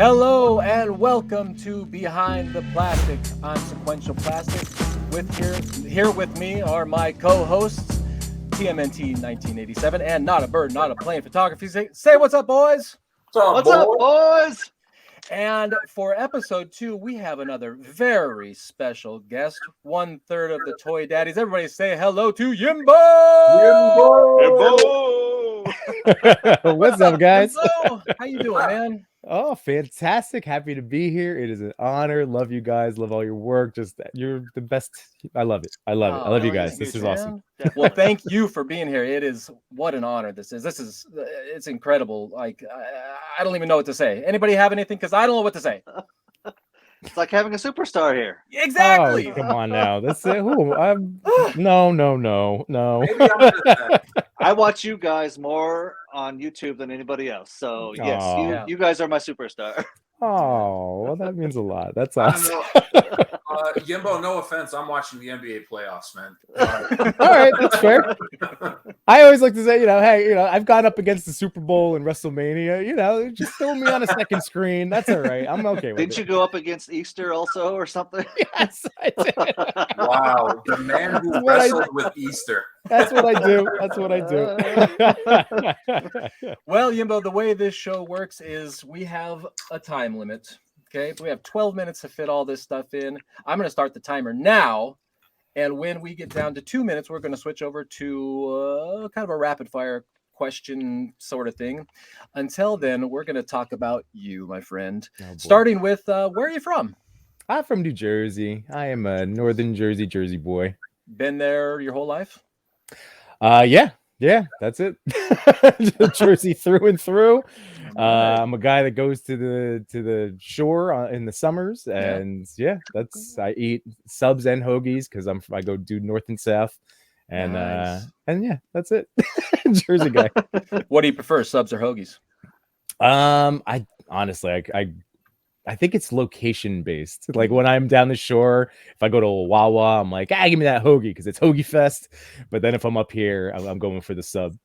Hello and welcome to Behind the Plastic on Sequential Plastics. Here with me are my co-hosts, TMNT 1987 and Not a Bird, Not a Plane Photography. Say what's up, boys. What's up, boys? And for episode 2, we have another very special guest, 1/3 of the Toy Daddies. Everybody say hello to Yimbo! Yimbo! What's up, guys? Yimbo? How you doing, man? Oh, fantastic. Happy to be here. It is an honor. Love you guys. Love all your work. You're the best. I love it. I love you guys. This is awesome. Well, thank you for being here. What an honor this is. It's incredible. Like, I don't even know what to say. Anybody have anything? Because I don't know what to say. It's like having a superstar here. Exactly. Oh, come on now. That's it. No. I watch you guys more on YouTube than anybody else. So yes, you guys are my superstar. Oh, well, that means a lot. That's awesome. Yimbo, no offense, I'm watching the NBA playoffs, man. All right, that's fair. I always like to say, hey, I've gone up against the Super Bowl and WrestleMania. Just throw me on a second screen. That's all right. I'm okay with it. Didn't you go up against Easter also or something? Yes, I did. Wow, the man who wrestled with Easter. That's what I do. Well, Yimbo, the way this show works is we have a time limit. Okay, we have 12 minutes to fit all this stuff in. I'm going to start the timer now. And when we get down to 2 minutes, we're going to switch over to kind of a rapid fire question sort of thing. Until then, we're going to talk about you, my friend. Starting with, where are you from? I'm from New Jersey. I am a northern Jersey boy. Been there your whole life? Yeah, that's it. Jersey through and through. I'm a guy that goes to the shore in the summers, and I eat subs and hoagies because I go due north and south, and that's it. Jersey guy. What do you prefer, subs or hoagies? I honestly, I think it's location based. Like when I'm down the shore, if I go to a Wawa, I'm like, give me that hoagie because it's Hoagie Fest. But then if I'm up here, I'm going for the sub.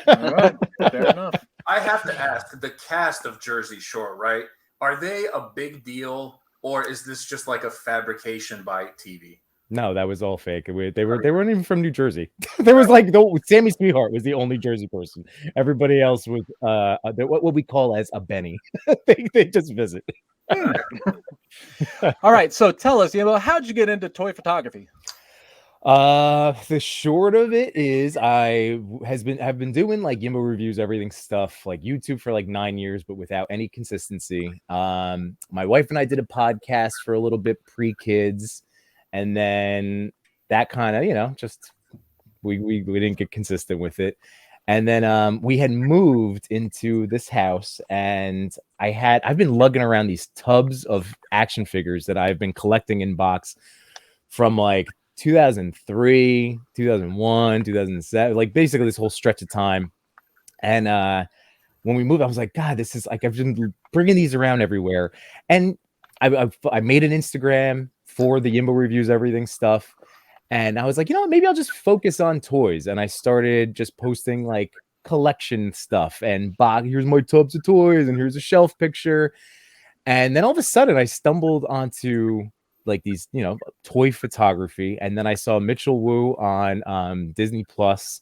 All right, fair enough. I have to ask, the cast of Jersey Shore, right? Are they a big deal, or is this just like a fabrication by TV? No, that was all fake. They weren't even from New Jersey. There was Sammy Sweetheart was the only Jersey person. Everybody else was what we call as a Benny. they just visit. All right, so tell us, how'd you get into toy photography? The short of it is I have been doing like Yimbo reviews, everything stuff, like YouTube for like 9 years, but without any consistency. My wife and I did a podcast for a little bit pre-kids, and then that kind of, just we didn't get consistent with it. And then we had moved into this house, and I've been lugging around these tubs of action figures that I've been collecting in box from like 2003, 2001, 2007, like basically this whole stretch of time. And when we moved, I was like, God, this is like, I've been bringing these around everywhere. And I made an Instagram for the Yimbo reviews, everything stuff. And I was like, maybe I'll just focus on toys. And I started just posting like collection stuff and here's my tubs of toys and here's a shelf picture. And then all of a sudden I stumbled onto like these, toy photography. And then I saw Mitchell Wu on Disney Plus.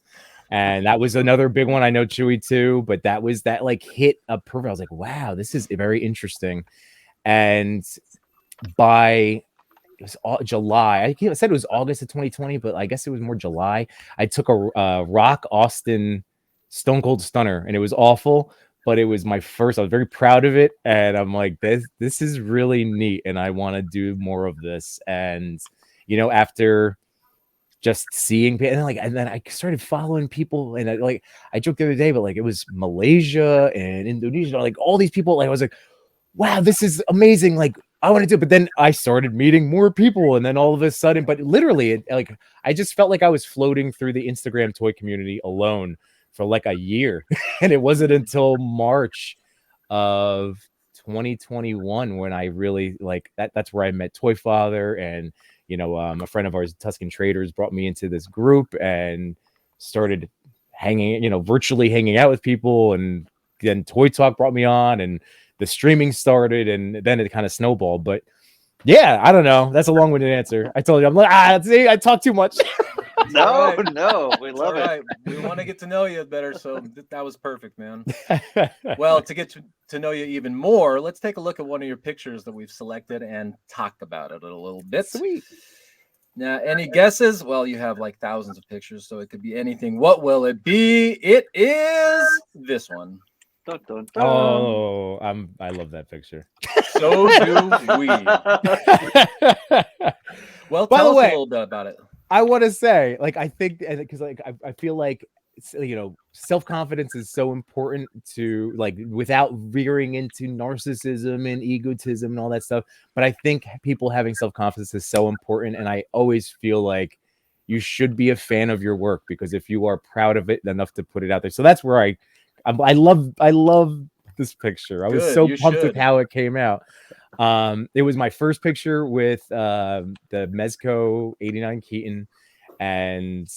And that was another big one. I know Chewy too, but that like hit a perfect. I was like, wow, this is very interesting. And by it was July. I said it was August of 2020, but I guess it was more July. I took a Rock Austin Stone Cold Stunner, and it was awful, but it was my first. I was very proud of it, and I'm like, this is really neat, and I want to do more of this. And after just seeing, and then I started following people, and I joked the other day, but like it was Malaysia and Indonesia, like all these people. Like I was like, wow, this is amazing. Like I want to do it. But then I started meeting more people. And then all of a sudden, but literally, I just felt like I was floating through the Instagram toy community alone for like a year. And it wasn't until March of 2021 when I really that's where I met Toy Father. And, a friend of ours, Tuscan Traders, brought me into this group and started virtually hanging out with people. And then Toy Talk brought me on, and the streaming started, and then it kind of snowballed. But yeah, I don't know. That's a long-winded answer. I told you, I'm like, see, I talk too much. No, we love it. Right. We want to get to know you better, so that was perfect, man. Well, to get to know you even more, let's take a look at one of your pictures that we've selected and talk about it a little bit. Sweet. Now, any guesses? Well, you have like thousands of pictures, so it could be anything. What will it be? It is this one. Dun, dun, dun. Oh, I love that picture. So do we. Well, By tell the us way, a little bit about it. I want to say, like, I think, because like I feel like, self-confidence is so important to, like, without veering into narcissism and egotism and all that stuff. But I think people having self-confidence is so important, and I always feel like you should be a fan of your work, because if you are proud of it enough to put it out there. So that's where I love this picture. I was Good, so you pumped with should. how it came out. It was my first picture with the Mezco 89 Keaton, and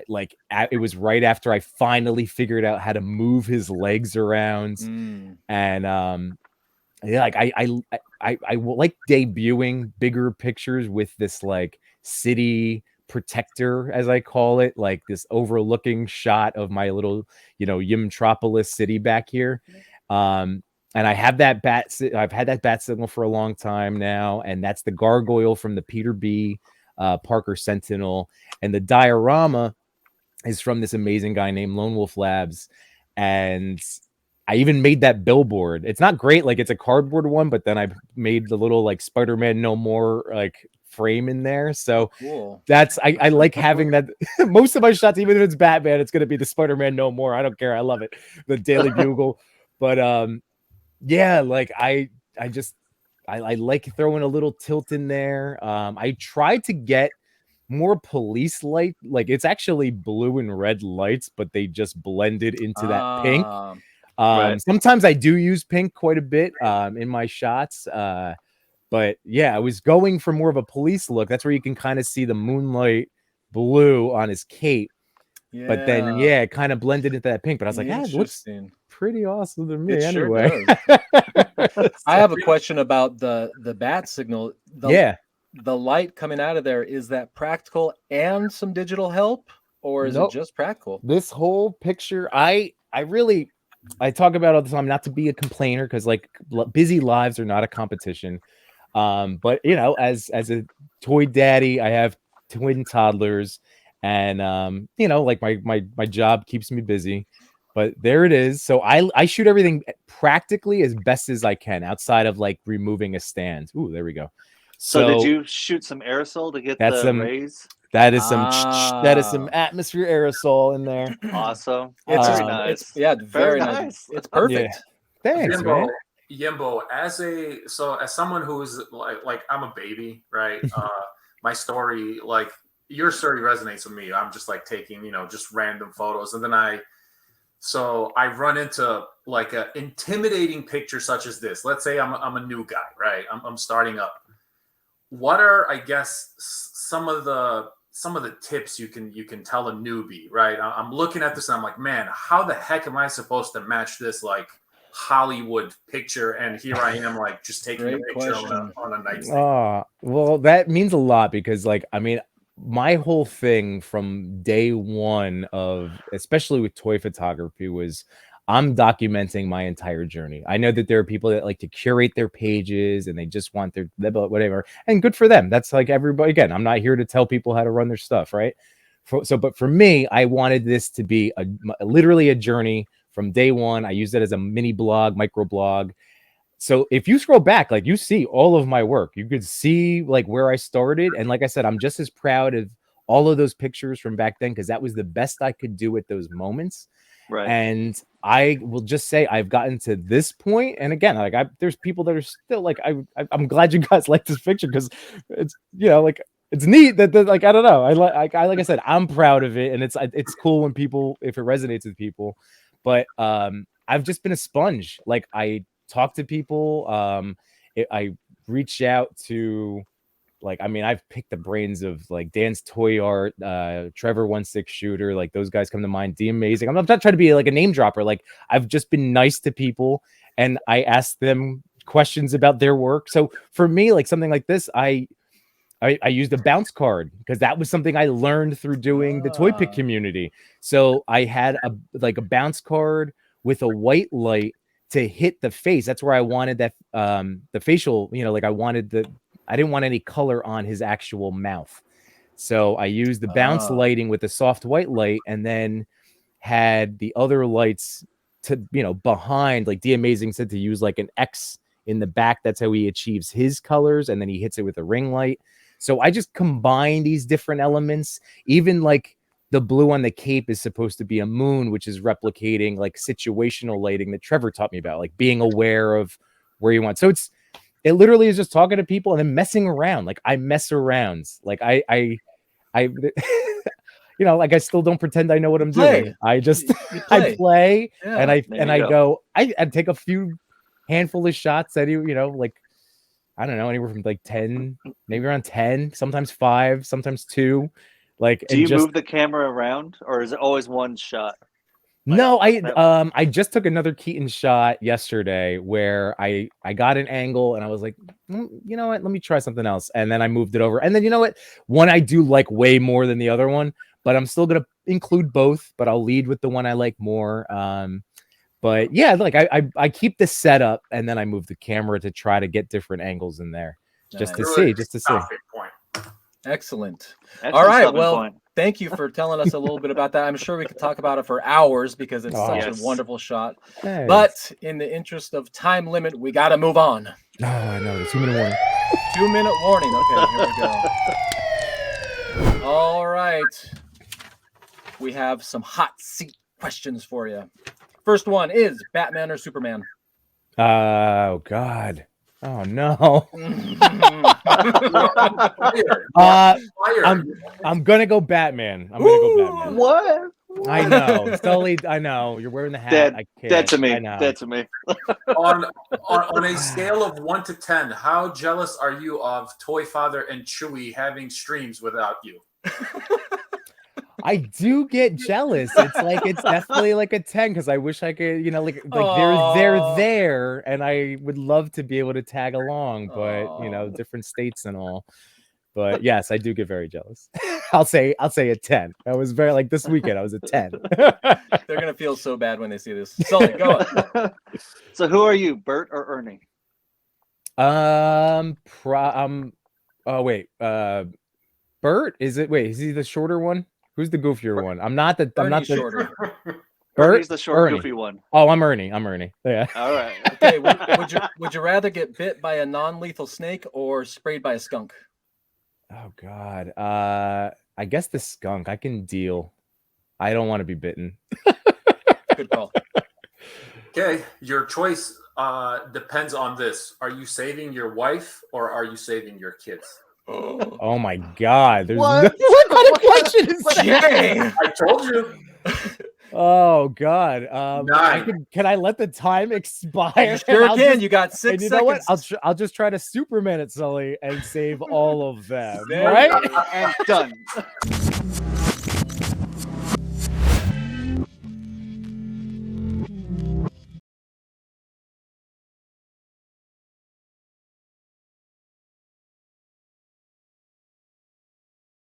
it was right after I finally figured out how to move his legs around. And yeah, like I like debuting bigger pictures with this like city protector, as I call it, like this overlooking shot of my little, Yimtropolis city back here. And I have that I've had that bat signal for a long time now, and that's the gargoyle from the Peter B. Parker Sentinel, and the diorama is from this amazing guy named Lone Wolf Labs. And I even made that billboard. It's not great, like it's a cardboard one, but then I made the little like Spider-Man No More like frame in there. So cool. That's I like having that. Most of my shots, even if it's Batman, it's gonna be the Spider-Man No More. I don't care. I love it. The Daily Bugle. But yeah, like I like throwing a little tilt in there. I tried to get more police light, like it's actually blue and red lights, but they just blended into that pink. Right. Sometimes I do use pink quite a bit in my shots. But yeah, I was going for more of a police look. That's where you can kind of see the moonlight blue on his cape. Yeah. But then it kind of blended into that pink. But I was like, it looks pretty awesome to me anyway. Sure I have a question about the bat signal. The light coming out of there, is that practical and some digital help, or is it just practical? This whole picture, I talk about all the time, not to be a complainer, because like busy lives are not a competition. But as a toy daddy, I have twin toddlers, and like my job keeps me busy. But there it is. So I shoot everything practically as best as I can, outside of like removing a stand. Ooh, there we go. So did you shoot some aerosol to get the rays? That is some atmosphere aerosol in there. Awesome. It's very nice. Very nice. It's perfect. Yeah. Thanks, man. Yimbo, as someone who's like I'm a baby, right? My story, like your story resonates with me. I'm just like taking, just random photos. And then I run into like an intimidating picture such as this. Let's say I'm a new guy, right? I'm starting up. What are, I guess, some of the tips you can tell a newbie, right? I'm looking at this and I'm like, man, how the heck am I supposed to match this like Hollywood picture? And here I am, like just taking a picture on a nightstand. Oh, well, that means a lot, because like, I mean, my whole thing from day one of, especially with toy photography, was I'm documenting my entire journey. I know that there are people that like to curate their pages and they just want their whatever, and good for them. That's like everybody. Again, I'm not here to tell people how to run their stuff, right? But for me, I wanted this to be literally a journey from day one. I used it as a mini blog, micro blog. So if you scroll back, like you see all of my work, you could see like where I started. And like I said, I'm just as proud of all of those pictures from back then, because that was the best I could do at those moments. Right. And I will just say I've gotten to this point. And again, like there's people that are still like, I'm glad you guys like this picture, because it's, like it's neat that like, I don't know. Like I said, I'm proud of it. And it's cool when if it resonates with people. But I've just been a sponge. Like I talk to people. I reach out to, like, I mean, I've picked the brains of like Dan's Toy Art, Trevor 1/6 Shooter, like those guys come to mind. D Amazing. I'm not trying to be like a name dropper. Like I've just been nice to people, and I ask them questions about their work. So for me, like something like this, I used a bounce card because that was something I learned through doing the toy pick community. So I had a bounce card with a white light to hit the face. That's where I wanted that the facial, like I didn't want any color on his actual mouth. So I used the bounce lighting with the soft white light, and then had the other lights to, behind, like D Amazing said, to use like an X in the back. That's how he achieves his colors. And then he hits it with a ring light. So I just combine these different elements. Even like the blue on the cape is supposed to be a moon, which is replicating like situational lighting that Trevor taught me about, like being aware of where you want. So it literally is just talking to people and then messing around. Like I mess around. Like I like I still don't pretend I know what I'm doing. I just I play and I go. I'd take a few handful of shots at you, like I don't know, anywhere from like 10, maybe around 10, sometimes 5, sometimes 2. Like, do you move the camera around, or is it always one shot? No, I just took another Keaton shot yesterday where I got an angle and I was like, you know what, let me try something else. And then I moved it over. And then you know what? One I do like way more than the other one, but I'm still gonna include both, but I'll lead with the one I like more. But yeah, like I keep the setup and then I move the camera to try to get different angles in there. Just to see. Excellent. All right. Well, thank you for telling us a little bit about that. I'm sure we could talk about it for hours because it's such a wonderful shot. Thanks. But in the interest of time limit, we got to move on. Oh, I know. The 2-minute warning. 2-minute warning. Okay, here we go. All right. We have some hot seat questions for you. First one is Batman or Superman? Oh, God. Oh no! I'm gonna go Batman. What? I know, Sully. I know you're wearing the hat. I can't. Dead to me. Dead to me. on a scale of 1 to 10, how jealous are you of Toy Father and Chewie having streams without you? I do get jealous. It's definitely like a 10 because I wish I could, they're there, and I would love to be able to tag along, but different states and all. But yes, I do get very jealous. I'll say a 10. I was very like this weekend. I was a 10. They're gonna feel so bad when they see this. Sully, go on. So who are you, Bert or Ernie? Bert? Is he the shorter one? Who's the goofier one? I'm not the shorter. Bert? He's the short, goofy one. Oh, I'm Ernie. Yeah. All right. Okay. Would you rather get bit by a non-lethal snake or sprayed by a skunk? Oh God. I guess the skunk. I can deal. I don't want to be bitten. Good call. Okay, your choice depends on this. Are you saving your wife or are you saving your kids? Oh my God! There's what kind of question is that? I told you. Oh God! Can I let the time expire? Sure can. You got 6 seconds. You know what? I'll just try to Superman it, Sully, and save all of them. Right? And done.